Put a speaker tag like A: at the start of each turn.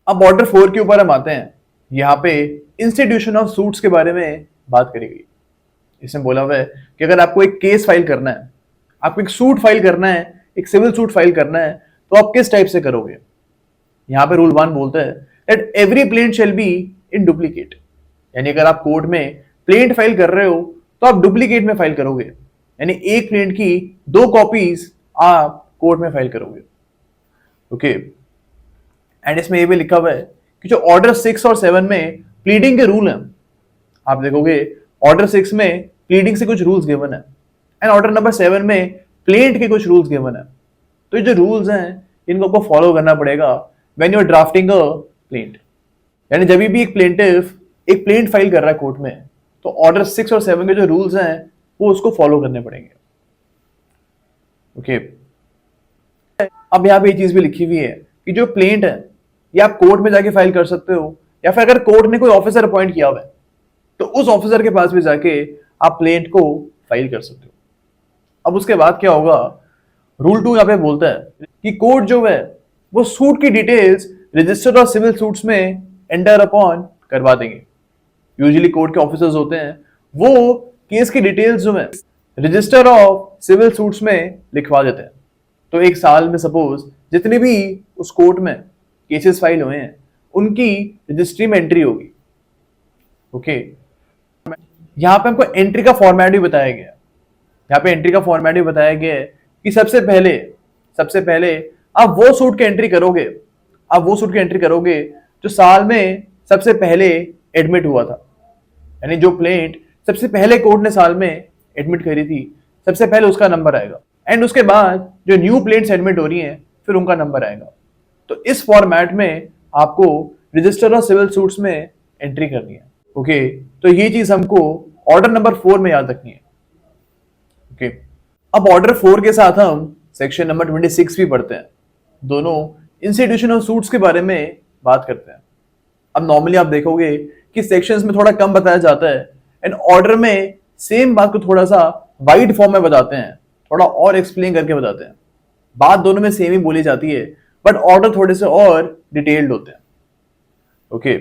A: अब ऑर्डर 4 के ऊपर हम आते हैं। यहाँ पे इंस्टीट्यूशन ऑफ सूट्स के बारे में बात करी गई। इसमें बोला हुआ है कि अगर आपको एक केस फाइल करना है, आपको एक सूट फाइल करना है, एक सिविल सूट फाइल करना है, तो आप किस टाइप से करोगे। यहाँ पे रूल 1 बोलता है that every plaint shall be in duplicate, यानी अगर आप कोर्ट में प्लेंट फाइल कर रहे हो तो आप डुप्लीकेट में फाइल करोगे, यानी एक प्लेंट की 2 कॉपीज आप कोर्ट में फाइल करोगे। ओके, एंड इसमें ये भी लिखा हुआ है कि जो ऑर्डर 6 और 7 में प्लीडिंग के रूल हैं, आप देखोगे ऑर्डर 6 में प्लीडिंग से कुछ रूल्स गिवन है एंड ऑर्डर नंबर 7 में प्लेंट के कुछ रूल्स गिवन है। तो ये जो रूल्स हैं इनको आपको फॉलो करना पड़ेगा when you are drafting a plaint, यानी जब भी एक प्लेंटिफ एक प्लेंट फाइल कर रहा है कोर्ट में, तो ऑर्डर 6 और 7 के जो रूल्स हैं वो उसको फॉलो करने पड़ेंगे। ओके, अब यहाँ पे ये चीज भी लिखी हुई है कि जो प्लेंट है ये आप कोर्ट में जाके फाइल कर सकते हो, या फिर अगर कोर्ट ने कोई ऑफिसर अपॉइंट किया हुआ है तो उस ऑफिसर के पास भी जाके आप प्लेंट को फाइल कर सकते हो। अब उसके बाद क्या होगा, रूल 2 यहाँ पे बोलता है कि कोर्ट जो है वो सूट की डिटेल्स रजिस्टर और सिविल सूट्स में एंटर अपॉन करवा देंगे। यूजुअली कोर्ट के ऑफिसर्स होते हैं वो केस की डिटेल्स जो है रजिस्टर ऑफ सिविल सूट्स में लिखवा देते हैं। तो एक साल में सपोज जितने भी उस कोर्ट में केसेस फाइल हुए हैं उनकी रजिस्ट्री में एंट्री होगी। ओके, यहाँ पे हमको एंट्री का फॉर्मेट भी बताया गया है। यहाँ पे एंट्री का फॉर्मेट भी बताया गया है कि सबसे पहले आप वो सूट की एंट्री करोगे, जो साल में सबसे पहले एडमिट हुआ था, यानी जो प्लेंट सबसे पहले कोर्ट ने साल में एडमिट करी थी सबसे पहले उसका नंबर आएगा, एंड उसके बाद जो न्यू प्लेंट्स एडमिट हो रही हैं फिर उनका नंबर आएगा। तो इस फॉर्मेट में आपको रजिस्टर और सिविल सूट्स में एंट्री करनी है। ओके, तो ये चीज हमको ऑर्डर नंबर 4 में याद रखनी है। ओके, अब ऑर्डर 4 के साथ हम सेक्शन नंबर 26 भी पढ़ते हैं। दोनों इंस्टीट्यूशन ऑफ सूट्स के बारे में बात करते हैं। अब नॉर्मली आप देखोगे कि सेक्शंस में थोड़ा कम बताया जाता है एंड ऑर्डर में सेम बात को थोड़ा सा वाइड फॉर्म में बताते हैं, थोड़ा और एक्सप्लेन करके बताते हैं। बात दोनों में सेम ही बोली जाती है बट ऑर्डर थोड़े से और डिटेल्ड होते हैं। ओके,